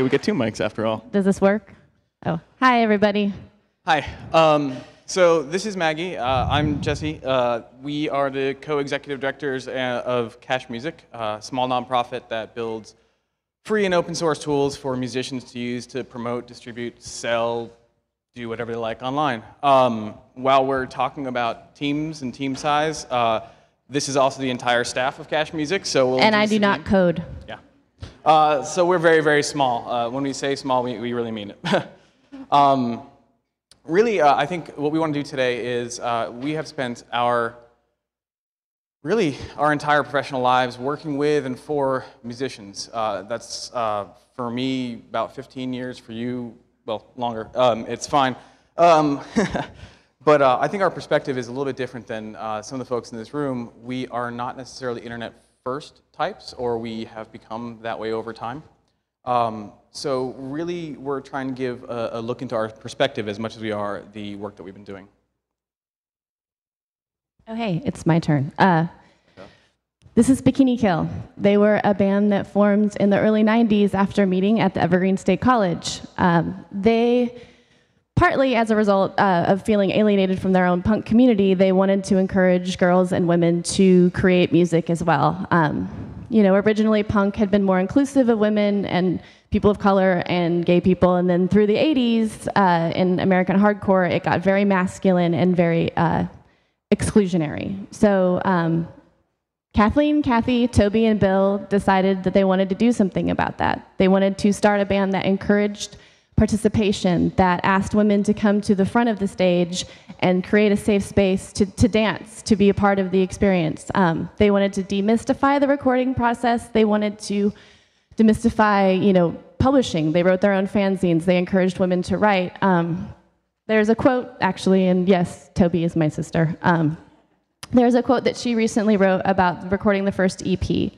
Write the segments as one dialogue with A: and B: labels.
A: Okay, we get two mics after all.
B: Does this work? Oh, hi everybody.
A: Hi. So this is Maggie. I'm Jesse. We are the co-executive directors of Cash Music, a small nonprofit that builds free and open source tools for musicians to use to promote, distribute, sell, do whatever they like online. While we're talking about teams and team size, this is also the entire staff of Cash Music. So
B: and I do not code.
A: Yeah. So we're very, very small. When we say small, we really mean it. Really, I think what we want to do today is we have spent our entire professional lives working with and for musicians. That's, for me, about 15 years. For you, well, longer. It's fine. But I think our perspective is a little bit different than some of the folks in this room. We are not necessarily internet-first types, or we have become that way over time. So really, we're trying to give a look into our perspective as much as we are the work that we've been doing.
B: Oh, hey, it's my turn. This is Bikini Kill. They were a band that formed in the early 90s after meeting at the Evergreen State College. They, partly as a result of feeling alienated from their own punk community, they wanted to encourage girls and women to create music as well. You know, originally punk had been more inclusive of women and people of color and gay people, and then through the 80s in American hardcore, it got very masculine and very exclusionary. So Kathleen, Kathy, Toby, and Bill decided that they wanted to do something about that. They wanted to start a band that encouraged participation, that asked women to come to the front of the stage and create a safe space to dance, to be a part of the experience. They wanted to demystify the recording process. They wanted to demystify, you know, publishing. They wrote their own fanzines. They encouraged women to write. There's a quote, actually, and yes, Toby is my sister. There's a quote that she recently wrote about recording the first EP.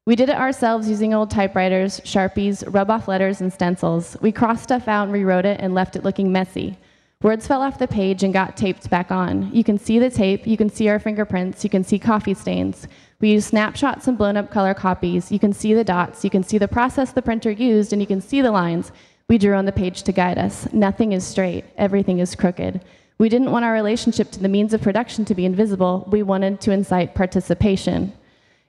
B: We did it ourselves using old typewriters, Sharpies, rub-off letters, and stencils. We crossed stuff out and rewrote it and left it looking messy. Words fell off the page and got taped back on. You can see the tape, you can see our fingerprints, you can see coffee stains. We used snapshots and blown-up color copies. You can see the dots, you can see the process the printer used, and you can see the lines we drew on the page to guide us. Nothing is straight, everything is crooked. We didn't want our relationship to the means of production to be invisible. We wanted to incite participation.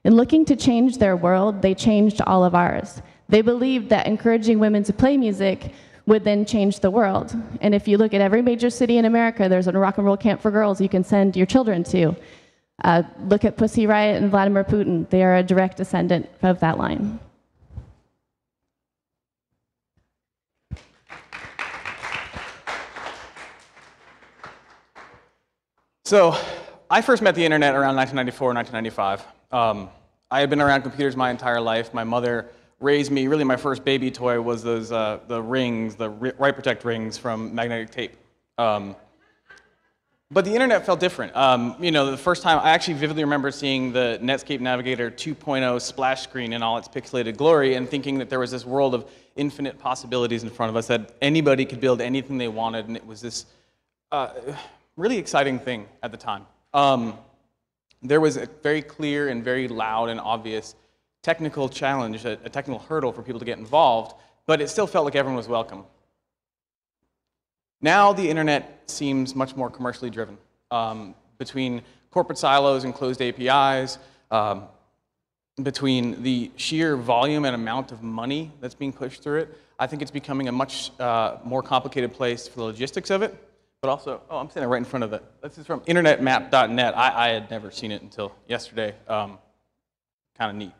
B: In looking to change their world, they changed all of ours. They believed that encouraging women to play music would then change the world. And if you look at every major city in America, there's a rock and roll camp for girls you can send your children to. Look at Pussy Riot and Vladimir Putin. They are a direct descendant of that line.
A: So I first met the internet around 1994, 1995. I had been around computers my entire life. My mother raised me. Really, my first baby toy was those the rings, the Write Protect rings from magnetic tape. But the internet felt different. You know, the first time I actually vividly remember seeing the Netscape Navigator 2.0 splash screen in all its pixelated glory and thinking that there was this world of infinite possibilities in front of us, that anybody could build anything they wanted, and it was this really exciting thing at the time. There was a very clear and very loud and obvious technical challenge, a technical hurdle for people to get involved, but it still felt like everyone was welcome. Now the internet seems much more commercially driven. Between corporate silos and closed APIs, between the sheer volume and amount of money that's being pushed through it, I think it's becoming a much more complicated place for the logistics of it. But also, oh, I'm standing right in front of it. This is from internetmap.net. I had never seen it until yesterday. Kind of neat.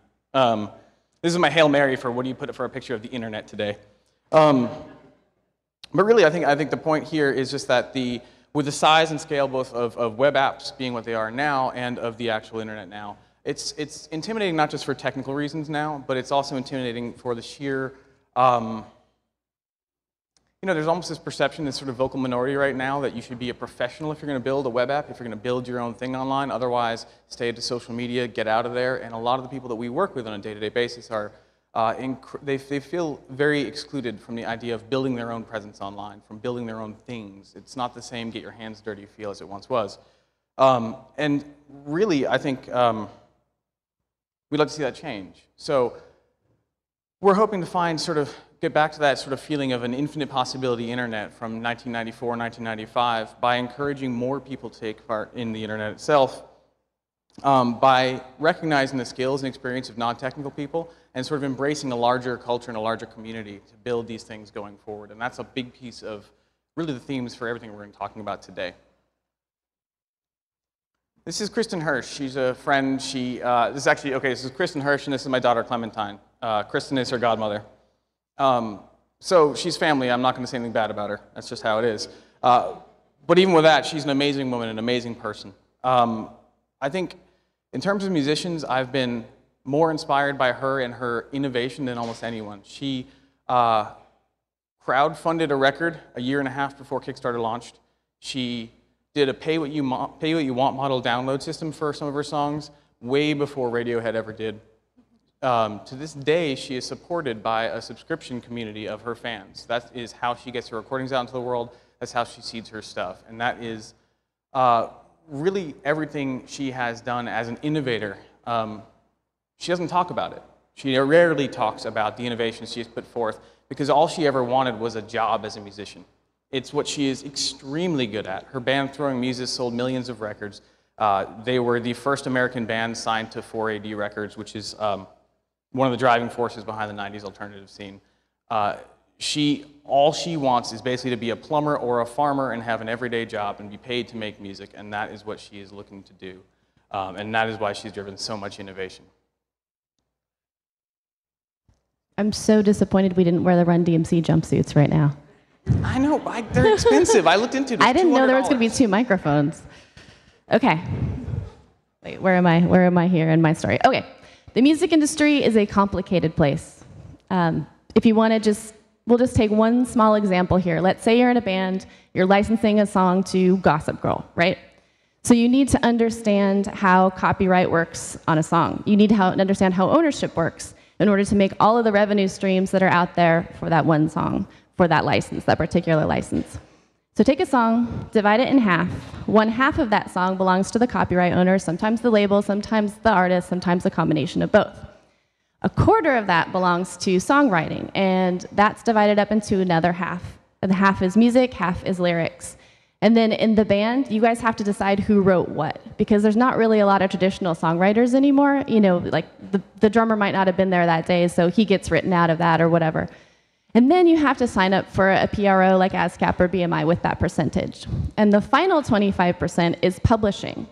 A: This is my Hail Mary for what do you put it for a picture of the internet today. But really, I think the point here is just that with the size and scale both of web apps being what they are now and of the actual internet now, it's intimidating not just for technical reasons now, but it's also intimidating for the sheer you know, there's almost this perception, this sort of vocal minority right now, that you should be a professional if you're going to build a web app, if you're going to build your own thing online. Otherwise, stay to social media, get out of there. And a lot of the people that we work with on a day-to-day basis are, they feel very excluded from the idea of building their own presence online, from building their own things. It's not the same get your hands dirty feel as it once was. And really, I think we'd like to see that change. So we're hoping to find sort of get back to that sort of feeling of an infinite possibility internet from 1994, 1995 by encouraging more people to take part in the internet itself, by recognizing the skills and experience of non-technical people and sort of embracing a larger culture and a larger community to build these things going forward. And that's a big piece of really the themes for everything we're going to be talking about today. This is Kristen Hirsch. She's a friend. This is Kristen Hirsch, and this is my daughter, Clementine. Kristen is her godmother. So she's family. I'm not going to say anything bad about her. That's just how it is. But even with that, she's an amazing woman, an amazing person. I think in terms of musicians, I've been more inspired by her and her innovation than almost anyone. She crowdfunded a record a year and a half before Kickstarter launched. She did a pay what you want model download system for some of her songs way before Radiohead ever did. To this day, she is supported by a subscription community of her fans. That is how she gets her recordings out into the world. That's how she seeds her stuff. And that is really everything she has done as an innovator. She doesn't talk about it. She rarely talks about the innovations she has put forth because all she ever wanted was a job as a musician. It's what she is extremely good at. Her band, Throwing Muses, sold millions of records. They were the first American band signed to 4AD Records, which is one of the driving forces behind the 90s alternative scene. All she wants is basically to be a plumber or a farmer and have an everyday job and be paid to make music, and that is what she is looking to do. And that is why she's driven so much innovation.
B: I'm so disappointed we didn't wear the Run DMC jumpsuits right now.
A: I know, they're expensive. I looked into it.
B: I didn't know there was going to be 2 microphones. Okay. Wait, where am I here in my story? Okay. The music industry is a complicated place. If you want to we'll just take one small example here. Let's say you're in a band, you're licensing a song to Gossip Girl, right? So you need to understand how copyright works on a song. You need to understand how ownership works in order to make all of the revenue streams that are out there for that one song, for that license, that particular license. So take a song, divide it in half. One half of that song belongs to the copyright owner, sometimes the label, sometimes the artist, sometimes a combination of both. A quarter of that belongs to songwriting, and that's divided up into another half. And half is music, half is lyrics. And then in the band, you guys have to decide who wrote what, because there's not really a lot of traditional songwriters anymore. You know, like the drummer might not have been there that day, so he gets written out of that or whatever. And then you have to sign up for a PRO like ASCAP or BMI with that percentage. And the final 25% is publishing.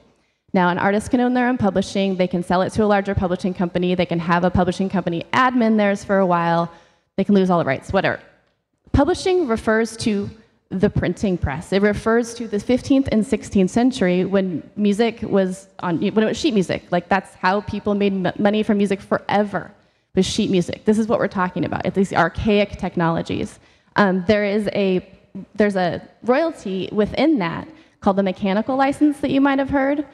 B: Now, an artist can own their own publishing. They can sell it to a larger publishing company. They can have a publishing company admin theirs for a while. They can lose all the rights, whatever. Publishing refers to the printing press. It refers to the 15th and 16th century when music was when it was sheet music. Like, that's how people made money from music forever, was sheet music. This is what we're talking about. It's these archaic technologies. There's a royalty within that called the mechanical license that you might have heard.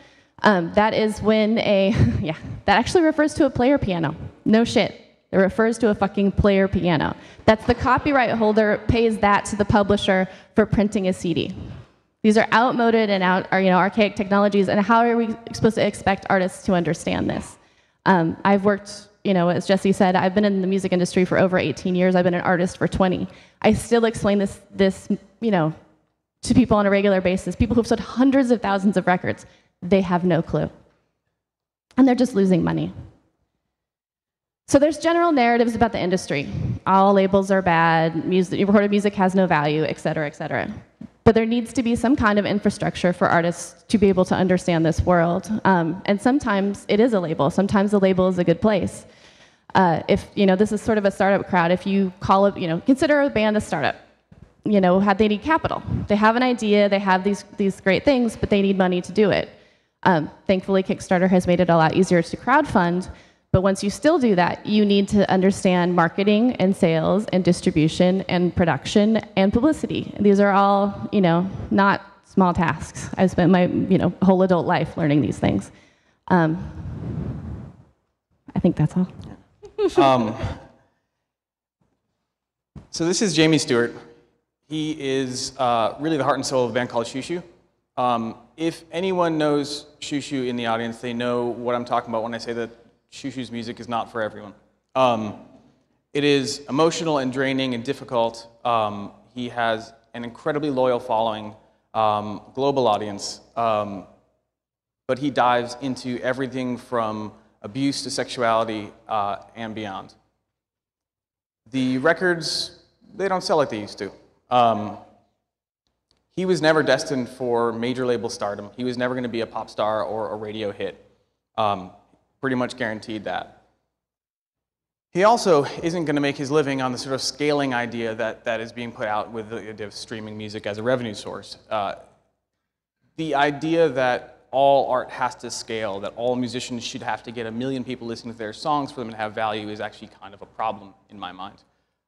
B: That is when that actually refers to a player piano. No shit. It refers to a fucking player piano. That's the copyright holder pays that to the publisher for printing a CD. These are outmoded and archaic technologies, and how are we supposed to expect artists to understand this? I've worked, as Jesse said, I've been in the music industry for over 18 years. I've been an artist for 20. I still explain this to people on a regular basis. People who've sold hundreds of thousands of records, they have no clue. And they're just losing money. So there's general narratives about the industry. All labels are bad, recorded music has no value, et cetera, et cetera. But there needs to be some kind of infrastructure for artists to be able to understand this world. And sometimes it is a label. Sometimes the label is a good place. If this is sort of a startup crowd, if you call it, consider a band a startup. They need capital. They have an idea, they have these great things, but they need money to do it. Thankfully, Kickstarter has made it a lot easier to crowdfund. But once you still do that, you need to understand marketing and sales and distribution and production and publicity. These are all, not small tasks. I've spent my, whole adult life learning these things. I think that's all.
A: So this is Jamie Stewart. He is really the heart and soul of a band called Shushu. If anyone knows Shushu in the audience, they know what I'm talking about when I say that Shushu's music is not for everyone. It is emotional and draining and difficult. He has an incredibly loyal following, global audience, but he dives into everything from abuse to sexuality and beyond. The records, they don't sell like they used to. He was never destined for major label stardom. He was never going to be a pop star or a radio hit. Pretty much guaranteed that. He also isn't going to make his living on the sort of scaling idea that is being put out with the idea of streaming music as a revenue source. The idea that all art has to scale, that all musicians should have to get 1 million people listening to their songs for them to have value is actually kind of a problem in my mind.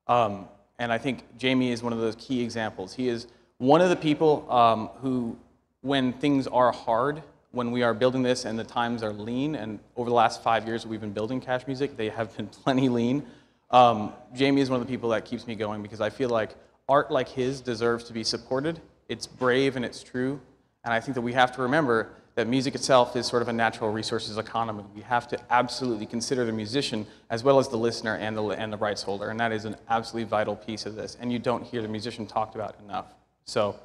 A: And I think Jamie is one of those key examples. He is one of the people who, when things are hard, when we are building this and the times are lean, and over the last 5 years we've been building Cash Music, they have been plenty lean. Jamie is one of the people that keeps me going because I feel like art like his deserves to be supported. It's brave and it's true, and I think that we have to remember that music itself is sort of a natural resources economy. We have to absolutely consider the musician as well as the listener and the rights holder, and that is an absolutely vital piece of this, and you don't hear the musician talked about enough. So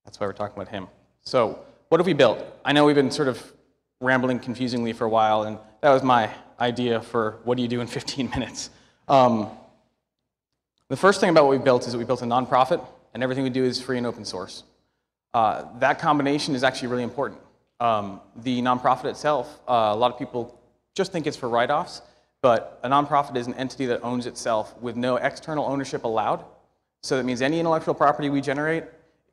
A: that's why we're talking about him. So what have we built? I know we've been sort of rambling confusingly for a while, and that was my idea for what do you do in 15 minutes. The first thing about what we built is that we built a nonprofit, and everything we do is free and open source. That combination is actually really important. The nonprofit itself, a lot of people just think it's for write-offs, but a nonprofit is an entity that owns itself with no external ownership allowed. So that means any intellectual property we generate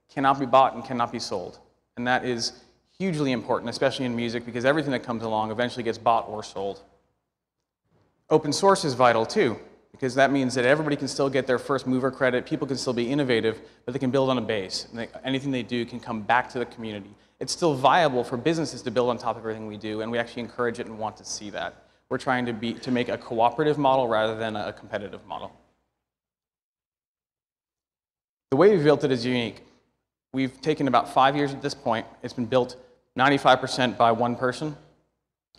A: cannot be bought and cannot be sold. And that is hugely important, especially in music, because everything that comes along eventually gets bought or sold. Open source is vital too, because that means that everybody can still get their first mover credit, people can still be innovative, but they can build on a base. And anything they do can come back to the community. It's still viable for businesses to build on top of everything we do, and we actually encourage it and want to see that. We're trying to make a cooperative model rather than a competitive model. The way we've built it is unique. We've taken about 5 years at this point. It's been built 95% by one person.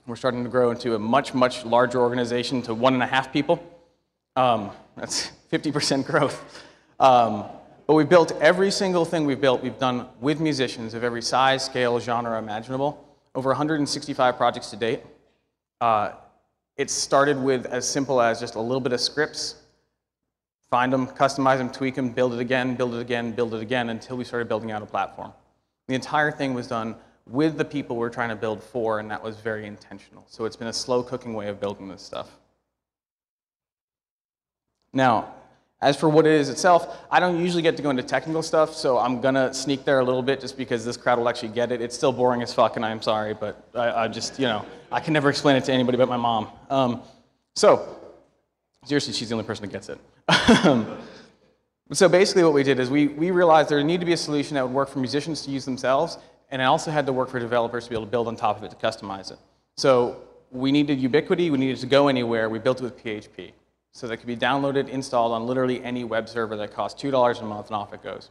A: We're starting to grow into a much, much larger organization to 1.5 people. That's 50% growth. But we've built every single thing we've done with musicians of every size, scale, genre imaginable. Over 165 projects to date. It started with as simple as just a little bit of scripts. Find them, customize them, tweak them, build it again, build it again, build it again, until we started building out a platform. The entire thing was done with the people we're trying to build for, and that was very intentional. So it's been a slow cooking way of building this stuff. Now, as for what it is itself, I don't usually get to go into technical stuff, so I'm gonna sneak there a little bit just because this crowd will actually get it. It's still boring as fuck, and I'm sorry, but I just, I can never explain it to anybody but my mom. Seriously, she's the only person that gets it. So basically what we did is we realized there needed to be a solution that would work for musicians to use themselves, and it also had to work for developers to be able to build on top of it to customize it. So we needed ubiquity, we needed to go anywhere, we built it with PHP. So that could be downloaded, installed on literally any web server that costs $2 a month, and off it goes.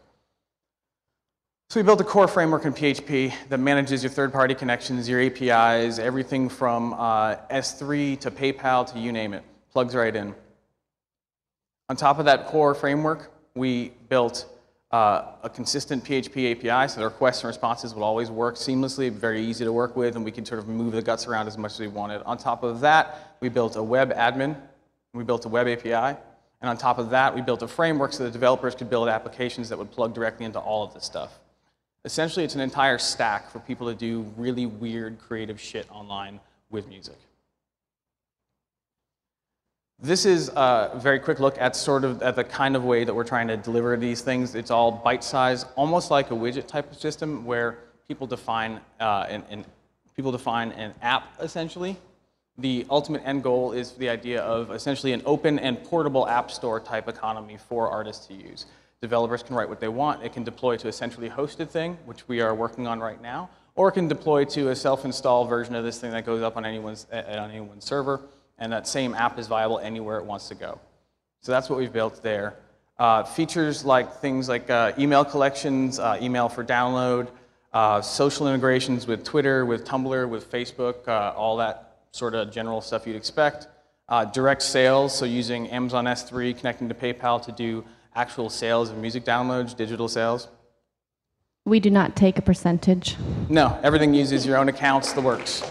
A: So we built a core framework in PHP that manages your third-party connections, your APIs, everything from S3 to PayPal to you name it, plugs right in. On top of that core framework, we built a consistent PHP API, so the requests and responses would always work seamlessly, very easy to work with, and we could sort of move the guts around as much as we wanted. On top of that, we built a web admin, we built a web API, and on top of that, we built a framework so that developers could build applications that would plug directly into all of this stuff. Essentially, it's an entire stack for people to do really weird, creative shit online with music. This is a very quick look at the kind of way that we're trying to deliver these things. It's all bite-sized, almost like a widget type of system where people define an app, essentially. The ultimate end goal is the idea of essentially an open and portable app store type economy for artists to use. Developers can write what they want. It can deploy to a centrally hosted thing, which we are working on right now, or it can deploy to a self-install version of this thing that goes up on anyone's server. And that same app is viable anywhere it wants to go. So that's what we've built there. Features like things like email collections, email for download, social integrations with Twitter, with Tumblr, with Facebook, all that sort of general stuff you'd expect. direct sales, so using Amazon S3, connecting to PayPal to do actual sales of music downloads, digital sales.
B: We do not take a percentage.
A: No, everything uses your own accounts, the works.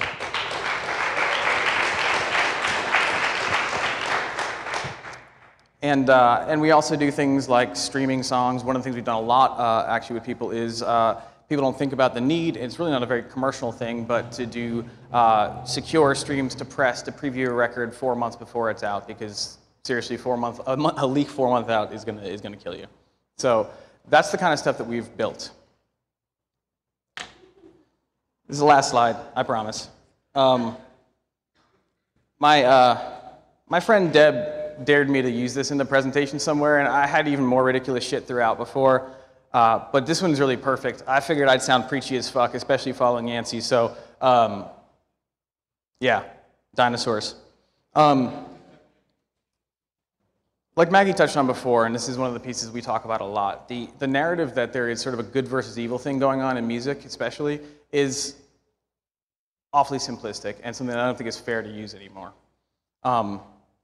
A: And we also do things like streaming songs. One of the things we've done a lot actually with people is people don't think about the need. It's really not a very commercial thing, but to do secure streams to press to preview a record 4 months before it's out, because seriously, a leak 4 months out is gonna kill you. So that's the kind of stuff that we've built. This is the last slide, I promise. My friend Deb dared me to use this in the presentation somewhere, and I had even more ridiculous shit throughout before, but this one's really perfect. I figured I'd sound preachy as fuck, especially following Yancey, so yeah, dinosaurs. Like Maggie touched on before, and this is one of the pieces we talk about a lot, the narrative that there is sort of a good versus evil thing going on in music especially is awfully simplistic and something that I don't think is fair to use anymore.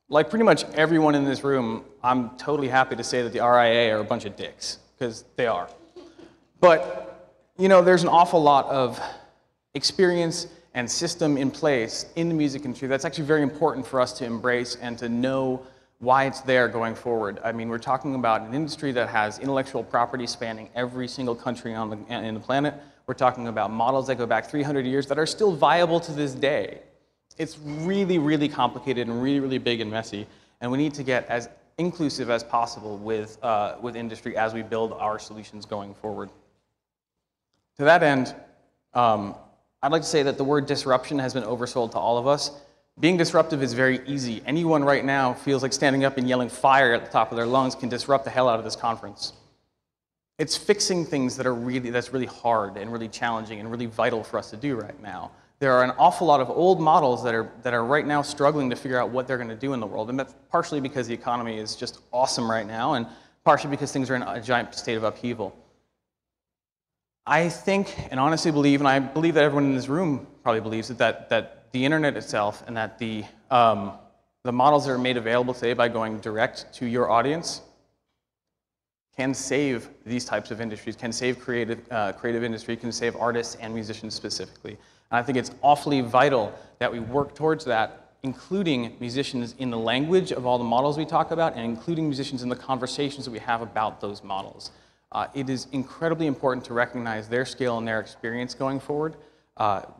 A: Like pretty much everyone in this room, I'm totally happy to say that the RIA are a bunch of dicks, because they are. But, you know, there's an awful lot of experience and system in place in the music industry that's actually very important for us to embrace and to know why it's there going forward. I mean, we're talking about an industry that has intellectual property spanning every single country on the planet. We're talking about models that go back 300 years that are still viable to this day. It's really, really complicated and really, really big and messy, and we need to get as inclusive as possible with industry as we build our solutions going forward. To that end, I'd like to say that the word disruption has been oversold to all of us. Being disruptive is very easy. Anyone right now feels like standing up and yelling fire at the top of their lungs can disrupt the hell out of this conference. It's fixing things that's really hard and really challenging and really vital for us to do right now. There are an awful lot of old models that are right now struggling to figure out what they're going to do in the world, and that's partially because the economy is just awesome right now, and partially because things are in a giant state of upheaval. I think, and honestly believe, and I believe that everyone in this room probably believes that the internet itself and that the models that are made available today by going direct to your audience can save these types of industries, can save creative industry, can save artists and musicians specifically. And I think it's awfully vital that we work towards that, including musicians in the language of all the models we talk about, and including musicians in the conversations that we have about those models. It is incredibly important to recognize their skill and their experience going forward.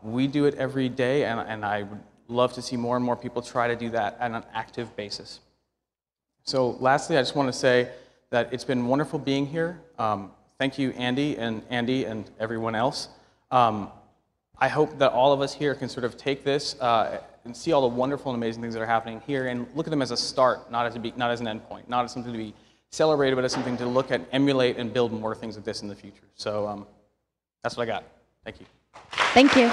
A: We do it every day, and I would love to see more and more people try to do that on an active basis. So lastly, I just want to say that it's been wonderful being here. Thank you, Andy and everyone else. I hope that all of us here can sort of take this and see all the wonderful and amazing things that are happening here and look at them as a start, not as an end point, not as something to be celebrated, but as something to look at, emulate, and build more things like this in the future. So that's what I got. Thank you.
B: Thank you.